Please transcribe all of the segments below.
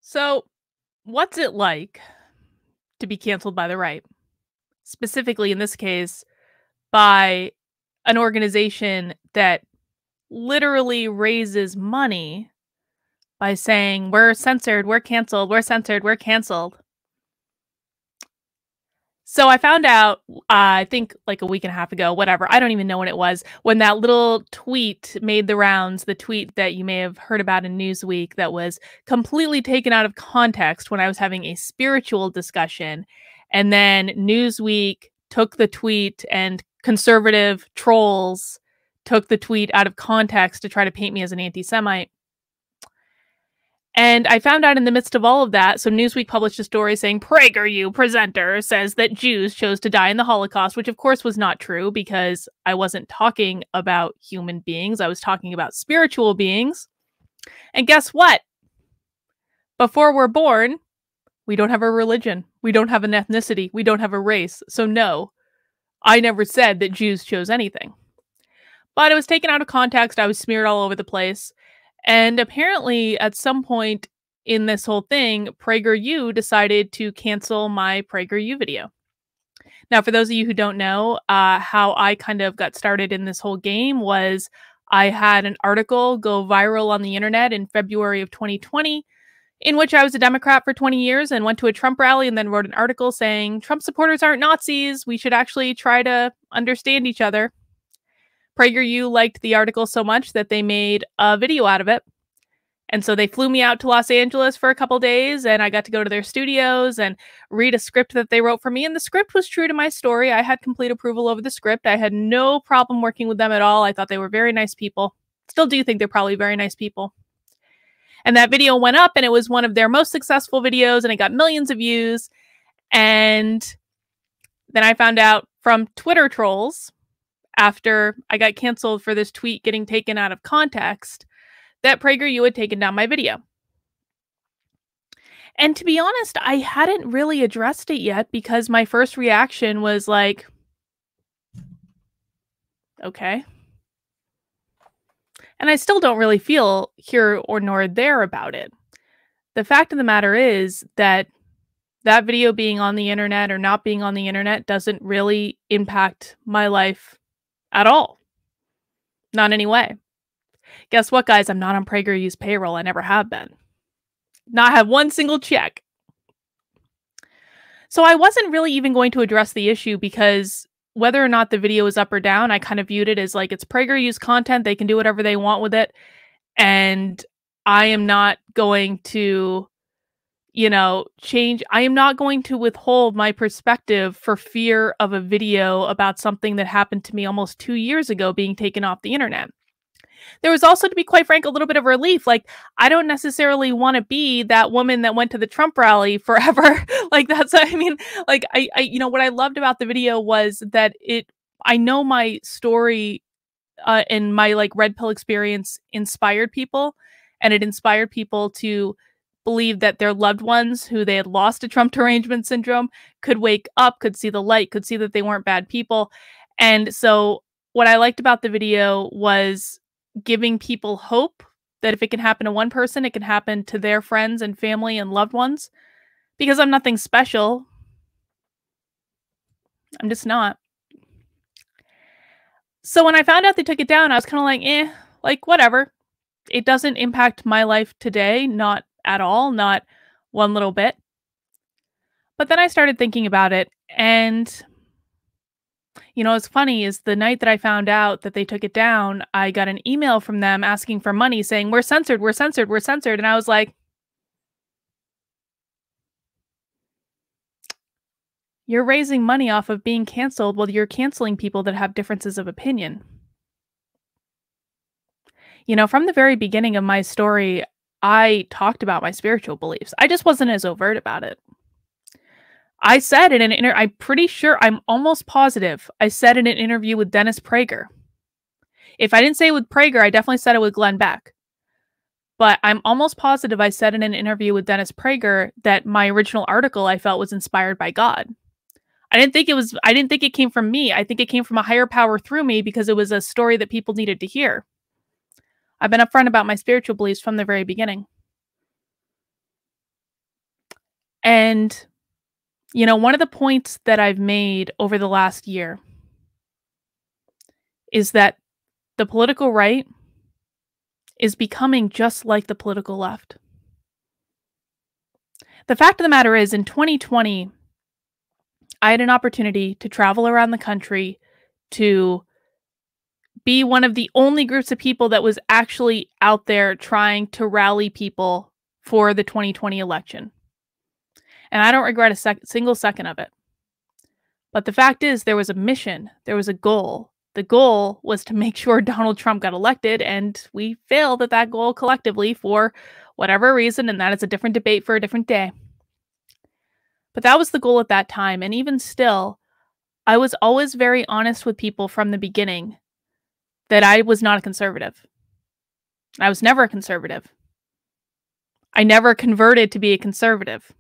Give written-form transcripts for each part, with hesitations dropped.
So, what's it like to be canceled by the right? Specifically, in this case, by an organization that literally raises money by saying, we're censored, we're canceled, we're censored, we're canceled. So I found out, I think like a week and a half ago, whatever, I don't even know when it was, when that little tweet made the rounds, the tweet that you may have heard about in Newsweek that was completely taken out of context when I was having a spiritual discussion. And then Newsweek took the tweet and conservative trolls took the tweet out of context to try to paint me as an anti-Semite. And I found out in the midst of all of that, so Newsweek published a story saying PragerU presenter says that Jews chose to die in the Holocaust, which of course was not true because I wasn't talking about human beings. I was talking about spiritual beings. And guess what? Before we're born, we don't have a religion. We don't have an ethnicity. We don't have a race. So no, I never said that Jews chose anything. But it was taken out of context. I was smeared all over the place. And apparently, at some point in this whole thing, PragerU decided to cancel my PragerU video. Now, for those of you who don't know, how I kind of got started in this whole game was I had an article go viral on the internet in February of 2020, in which I was a Democrat for 20 years and went to a Trump rally and then wrote an article saying, Trump supporters aren't Nazis. We should actually try to understand each other. PragerU liked the article so much that they made a video out of it. And so they flew me out to Los Angeles for a couple days, and I got to go to their studios and read a script that they wrote for me. And the script was true to my story. I had complete approval over the script. I had no problem working with them at all. I thought they were very nice people. Still do think they're probably very nice people. And that video went up, and it was one of their most successful videos, and it got millions of views. And then I found out from Twitter trolls, after I got canceled for this tweet getting taken out of context, that PragerU had taken down my video. And to be honest, I hadn't really addressed it yet because my first reaction was like, okay. And I still don't really feel here or nor there about it. The fact of the matter is that that video being on the internet or not being on the internet doesn't really impact my life at all. Not in any way. Guess what, guys? I'm not on PragerU's payroll. I never have been. Not have one single check. So I wasn't really even going to address the issue because whether or not the video is up or down, I kind of viewed it as like it's PragerU's content. They can do whatever they want with it. And I am not going to, change. I am not going to withhold my perspective for fear of a video about something that happened to me almost 2 years ago being taken off the internet. There was also, to be quite frank, a little bit of relief. Like, I don't necessarily want to be that woman that went to the Trump rally forever. Like, that's, I mean, like, I, what I loved about the video was that I know my story and my like red pill experience inspired people, and it inspired people to believe that their loved ones who they had lost to Trump derangement syndrome could wake up, could see the light, could see that they weren't bad people. And so what I liked about the video was giving people hope that if it can happen to one person, it can happen to their friends and family and loved ones. Because I'm nothing special. I'm just not. So when I found out they took it down, I was kind of like, whatever. It doesn't impact my life today, not at all, not one little bit. But then I started thinking about it, and what's funny is the night that I found out that they took it down, I got an email from them asking for money saying, we're censored, we're censored, we're censored. And I was like, you're raising money off of being canceled while you're canceling people that have differences of opinion. From the very beginning of my story, I talked about my spiritual beliefs. I just wasn't as overt about it. I said in an I'm pretty sure, I'm almost positive, I said in an interview with Dennis Prager. If I didn't say it with Prager, I definitely said it with Glenn Beck. But I'm almost positive I said in an interview with Dennis Prager that my original article I felt was inspired by God. I didn't think it came from me. I think it came from a higher power through me because it was a story that people needed to hear. I've been upfront about my spiritual beliefs from the very beginning. And, one of the points that I've made over the last year is that the political right is becoming just like the political left. The fact of the matter is, in 2020, I had an opportunity to travel around the country to be one of the only groups of people that was actually out there trying to rally people for the 2020 election. And I don't regret a single second of it. But the fact is, there was a mission, there was a goal. The goal was to make sure Donald Trump got elected, and we failed at that goal collectively for whatever reason, and that is a different debate for a different day. But that was the goal at that time, and even still, I was always very honest with people from the beginning that I was not a conservative. I was never a conservative. I never converted to be a conservative.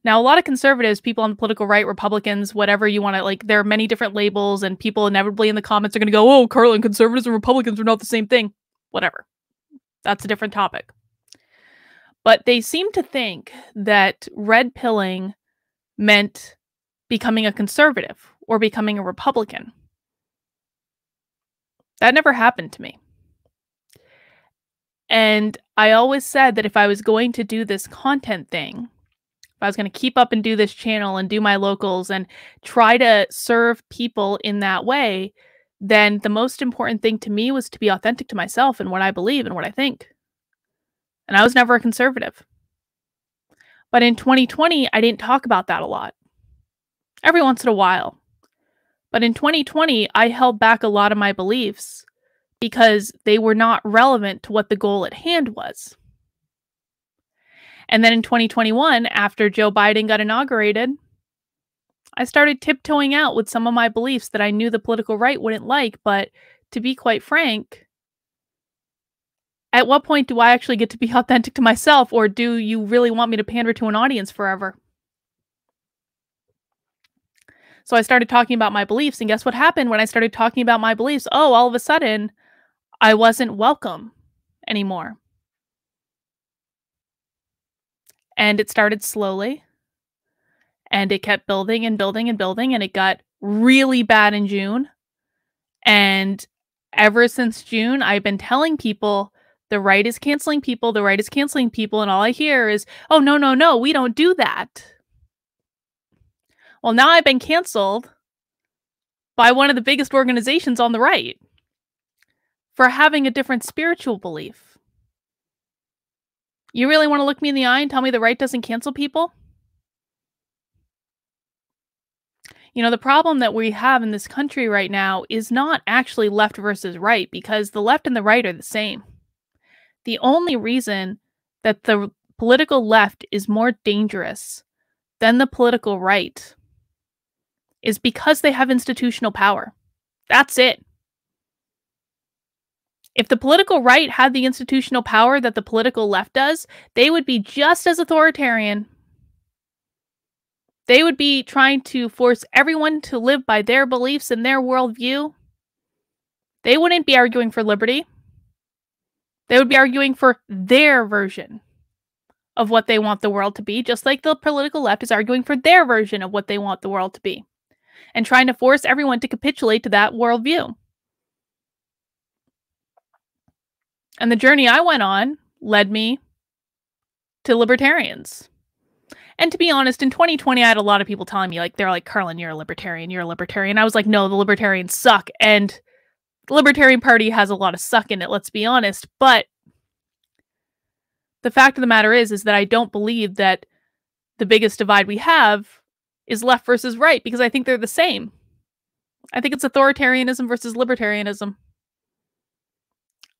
Now, a lot of conservatives, people on the political right, Republicans, whatever you want to, like, there are many different labels, and people inevitably in the comments are going to go, oh, Carlin, conservatives and Republicans are not the same thing. Whatever. That's a different topic. But they seem to think that red pilling meant becoming a conservative or becoming a Republican. That never happened to me. And I always said that if I was going to do this content thing, if I was going to keep up and do this channel and do my locals and try to serve people in that way, then the most important thing to me was to be authentic to myself and what I believe and what I think. And I was never a conservative. But in 2020, I didn't talk about that a lot. Every once in a while. But in 2020, I held back a lot of my beliefs because they were not relevant to what the goal at hand was. And then in 2021, after Joe Biden got inaugurated, I started tiptoeing out with some of my beliefs that I knew the political right wouldn't like. But to be quite frank, at what point do I actually get to be authentic to myself, or do you really want me to pander to an audience forever? So I started talking about my beliefs, and guess what happened when I started talking about my beliefs? Oh, all of a sudden, I wasn't welcome anymore. And it started slowly, and it kept building and building and building, and it got really bad in June. And ever since June, I've been telling people the right is canceling people, the right is canceling people, and all I hear is, oh, no, no, no, we don't do that. Well, now I've been canceled by one of the biggest organizations on the right for having a different spiritual belief. You really want to look me in the eye and tell me the right doesn't cancel people? The problem that we have in this country right now is not actually left versus right, because the left and the right are the same. The only reason that the political left is more dangerous than the political right is because they have institutional power. That's it. If the political right had the institutional power that the political left does, they would be just as authoritarian. They would be trying to force everyone to live by their beliefs and their worldview. They wouldn't be arguing for liberty. They would be arguing for their version of what they want the world to be, just like the political left is arguing for their version of what they want the world to be, and trying to force everyone to capitulate to that worldview. And the journey I went on led me to libertarians. And to be honest, in 2020, I had a lot of people telling me, they're like, Carlin, you're a libertarian, you're a libertarian. I was like, no, the libertarians suck. And the Libertarian Party has a lot of suck in it, let's be honest. But the fact of the matter is that I don't believe that the biggest divide we have is left versus right, because I think they're the same. I think it's authoritarianism versus libertarianism.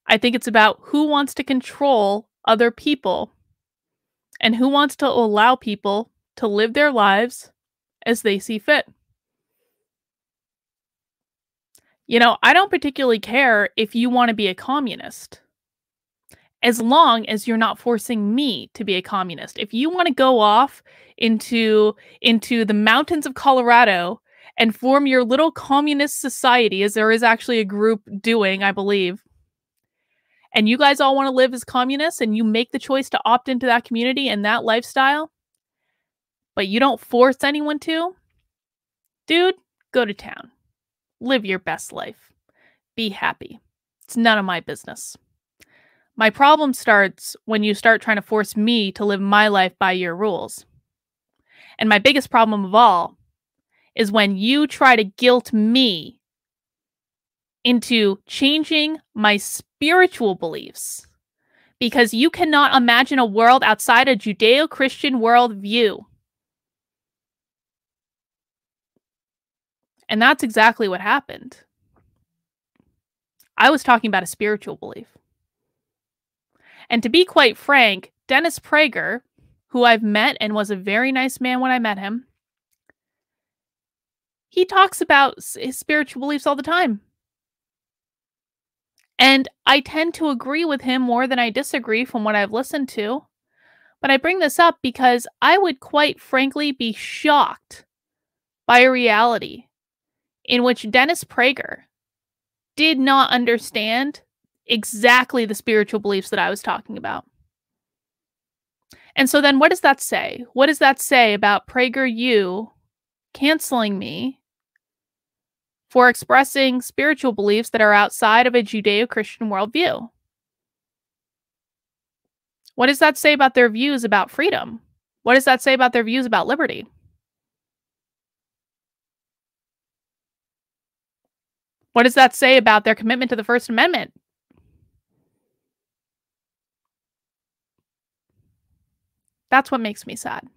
I think it's about who wants to control other people and who wants to allow people to live their lives as they see fit. I don't particularly care if you want to be a communist, as long as you're not forcing me to be a communist. If you want to go off into the mountains of Colorado and form your little communist society, as there is actually a group doing, I believe, and you guys all want to live as communists and you make the choice to opt into that community and that lifestyle, but you don't force anyone to, dude, go to town. Live your best life. Be happy. It's none of my business. My problem starts when you start trying to force me to live my life by your rules. And my biggest problem of all is when you try to guilt me into changing my spiritual beliefs because you cannot imagine a world outside a Judeo-Christian worldview. And that's exactly what happened. I was talking about a spiritual belief. And to be quite frank, Dennis Prager, who I've met and was a very nice man when I met him, he talks about his spiritual beliefs all the time. And I tend to agree with him more than I disagree from what I've listened to. But I bring this up because I would quite frankly be shocked by a reality in which Dennis Prager did not understand exactly the spiritual beliefs that I was talking about. And so then what does that say? What does that say about PragerU canceling me for expressing spiritual beliefs that are outside of a Judeo-Christian worldview? What does that say about their views about freedom? What does that say about their views about liberty? What does that say about their commitment to the First Amendment? That's what makes me sad.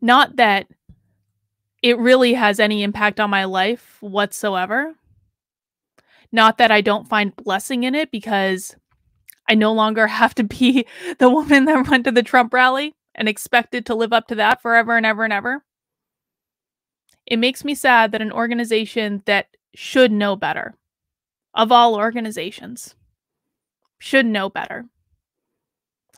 Not that it really has any impact on my life whatsoever. Not that I don't find blessing in it because I no longer have to be the woman that went to the Trump rally and expected to live up to that forever and ever and ever. It makes me sad that an organization that should know better, of all organizations, should know better,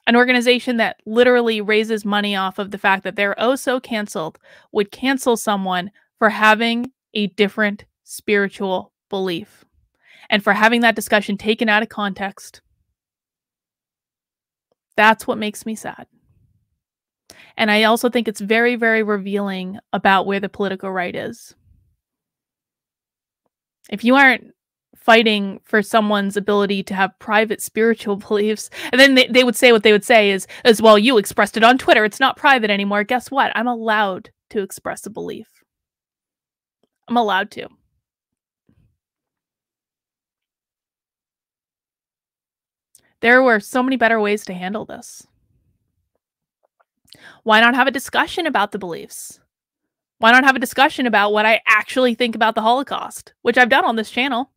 an organization that literally raises money off of the fact that they're oh so canceled, would cancel someone for having a different spiritual belief and for having that discussion taken out of context. That's what makes me sad. And I also think it's very, very revealing about where the political right is. If you aren't fighting for someone's ability to have private spiritual beliefs, and then they would say what they would say is, well, you expressed it on Twitter. It's not private anymore. Guess what? I'm allowed to express a belief. I'm allowed to. There were so many better ways to handle this. Why not have a discussion about the beliefs? Why not have a discussion about what I actually think about the Holocaust, which I've done on this channel?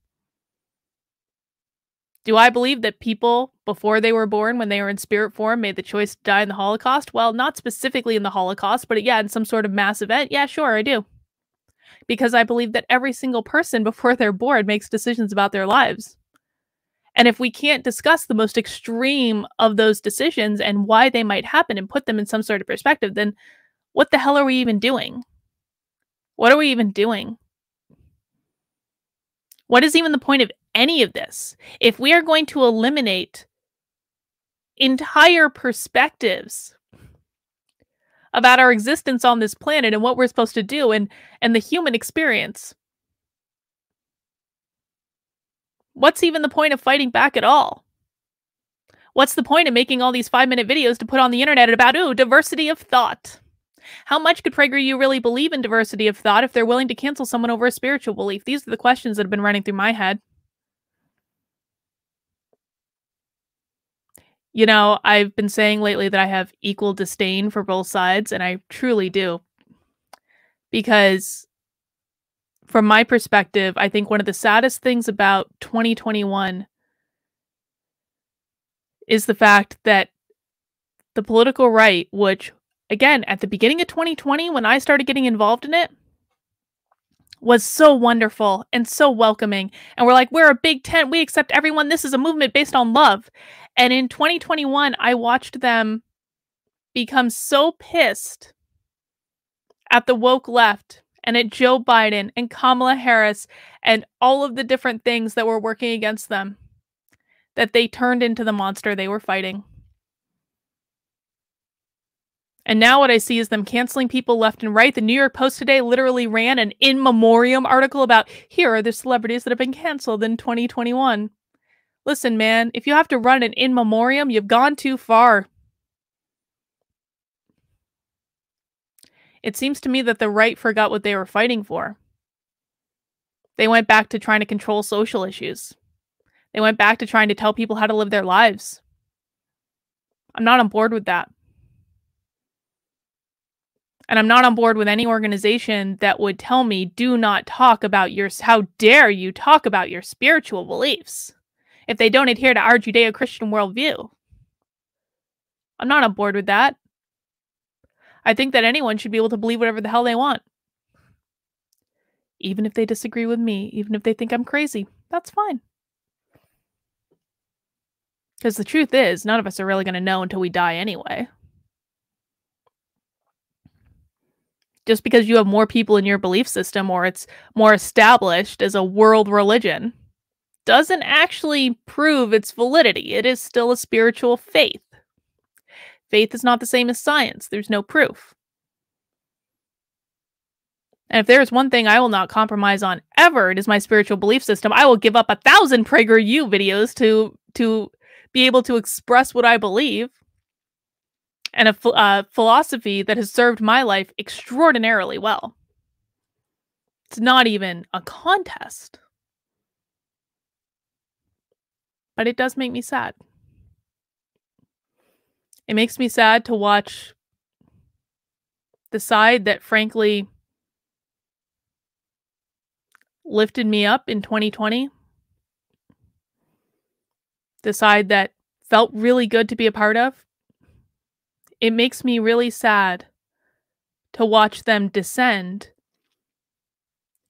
Do I believe that people, before they were born, when they were in spirit form, made the choice to die in the Holocaust? Well, not specifically in the Holocaust, but yeah, in some sort of mass event. Yeah, sure, I do. Because I believe that every single person before they're born makes decisions about their lives. And if we can't discuss the most extreme of those decisions and why they might happen and put them in some sort of perspective, then what the hell are we even doing? What are we even doing? What is even the point of any of this? If we are going to eliminate entire perspectives about our existence on this planet and what we're supposed to do and the human experience, what's even the point of fighting back at all? What's the point of making all these 5-minute videos to put on the internet about, ooh, diversity of thought? How much could PragerU really believe in diversity of thought if they're willing to cancel someone over a spiritual belief? These are the questions that have been running through my head. You know, I've been saying lately that I have equal disdain for both sides, and I truly do. Because from my perspective, I think one of the saddest things about 2021 is the fact that the political right, which, again, at the beginning of 2020, when I started getting involved in it, was so wonderful and so welcoming. And we're like, we're a big tent. We accept everyone. This is a movement based on love. And in 2021, I watched them become so pissed at the woke left and at Joe Biden and Kamala Harris and all of the different things that were working against them that they turned into the monster they were fighting. And now what I see is them canceling people left and right. The New York Post today literally ran an in memoriam article about, here are the celebrities that have been canceled in 2021. Listen, man, if you have to run an in memoriam, you've gone too far. It seems to me that the right forgot what they were fighting for. They went back to trying to control social issues. They went back to trying to tell people how to live their lives. I'm not on board with that. And I'm not on board with any organization that would tell me, do not talk about how dare you talk about your spiritual beliefs if they don't adhere to our Judeo-Christian worldview. I'm not on board with that. I think that anyone should be able to believe whatever the hell they want. Even if they disagree with me, even if they think I'm crazy, that's fine. Because the truth is, none of us are really going to know until we die anyway. Just because you have more people in your belief system or it's more established as a world religion doesn't actually prove its validity. It is still a spiritual faith. Faith is not the same as science. There's no proof. And if there is one thing I will not compromise on ever, it is my spiritual belief system. I will give up 1,000 PragerU videos to be able to express what I believe. And a philosophy that has served my life extraordinarily well. It's not even a contest. But it does make me sad. It makes me sad to watch the side that frankly lifted me up in 2020. The side that felt really good to be a part of. It makes me really sad to watch them descend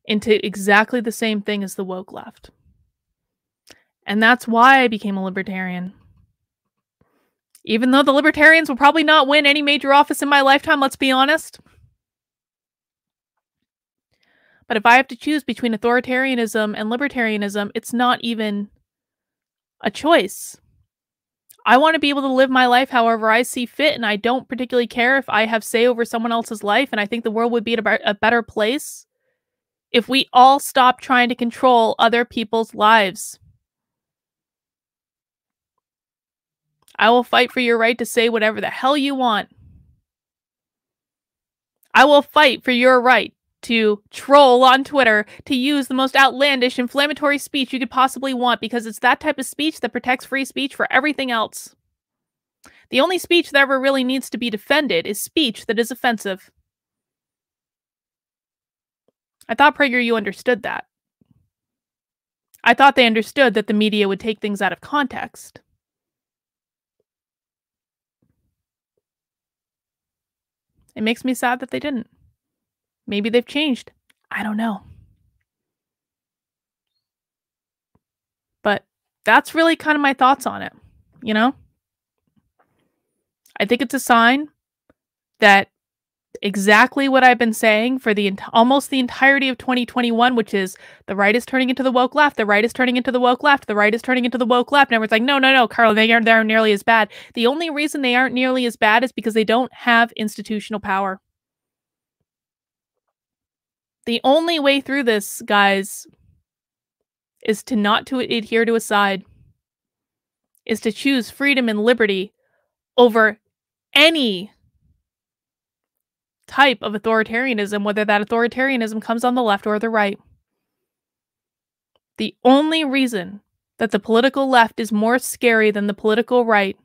into exactly the same thing as the woke left. And that's why I became a libertarian. Even though the libertarians will probably not win any major office in my lifetime, let's be honest. But if I have to choose between authoritarianism and libertarianism, it's not even a choice. I want to be able to live my life however I see fit, and I don't particularly care if I have say over someone else's life, and I think the world would be a better place if we all stop trying to control other people's lives. I will fight for your right to say whatever the hell you want. I will fight for your right to troll on Twitter, to use the most outlandish, inflammatory speech you could possibly want, because it's that type of speech that protects free speech for everything else. The only speech that ever really needs to be defended is speech that is offensive. I thought PragerU understood that. I thought they understood that the media would take things out of context. It makes me sad that they didn't. Maybe they've changed. I don't know. But that's really kind of my thoughts on it, you know? I think it's a sign that exactly what I've been saying for almost the entirety of 2021, which is the right is turning into the woke left, the right is turning into the woke left, the right is turning into the woke left. And everyone's like, no, Carla, they aren't nearly as bad. The only reason they aren't nearly as bad is because they don't have institutional power. The only way through this, guys, is to not to adhere to a side, is to choose freedom and liberty over any type of authoritarianism, whether that authoritarianism comes on the left or the right. The only reason that the political left is more scary than the political right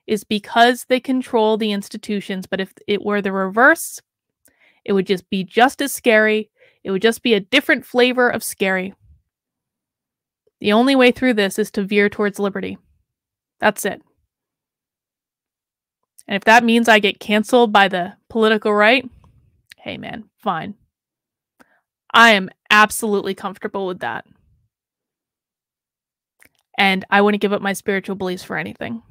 is because they control the institutions. But if it were the reverse, it would just be just as scary. It would just be a different flavor of scary. The only way through this is to veer towards liberty. That's it. And if that means I get canceled by the political right, hey man, fine. I am absolutely comfortable with that. And I wouldn't give up my spiritual beliefs for anything.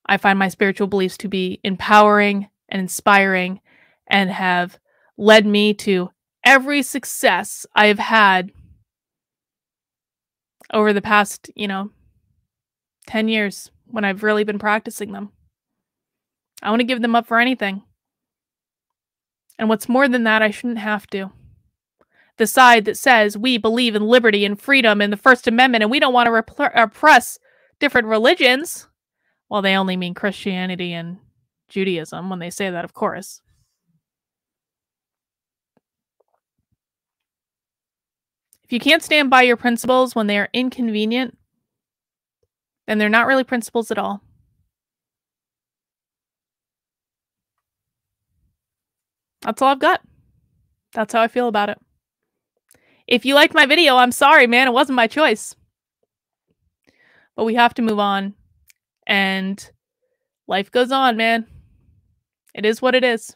I find my spiritual beliefs to be empowering and inspiring and have led me to every success I have had over the past, 10 years when I've really been practicing them. I want to give them up for anything. And what's more than that, I shouldn't have to. The side that says we believe in liberty and freedom and the First Amendment and we don't want to oppress different religions. Well, they only mean Christianity and Judaism when they say that, of course. If you can't stand by your principles when they are inconvenient, then they're not really principles at all. That's all I've got. That's how I feel about it. If you liked my video, I'm sorry, man. It wasn't my choice. But we have to move on. And life goes on, man. It is what it is.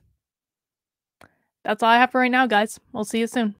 That's all I have for right now, guys. We'll see you soon.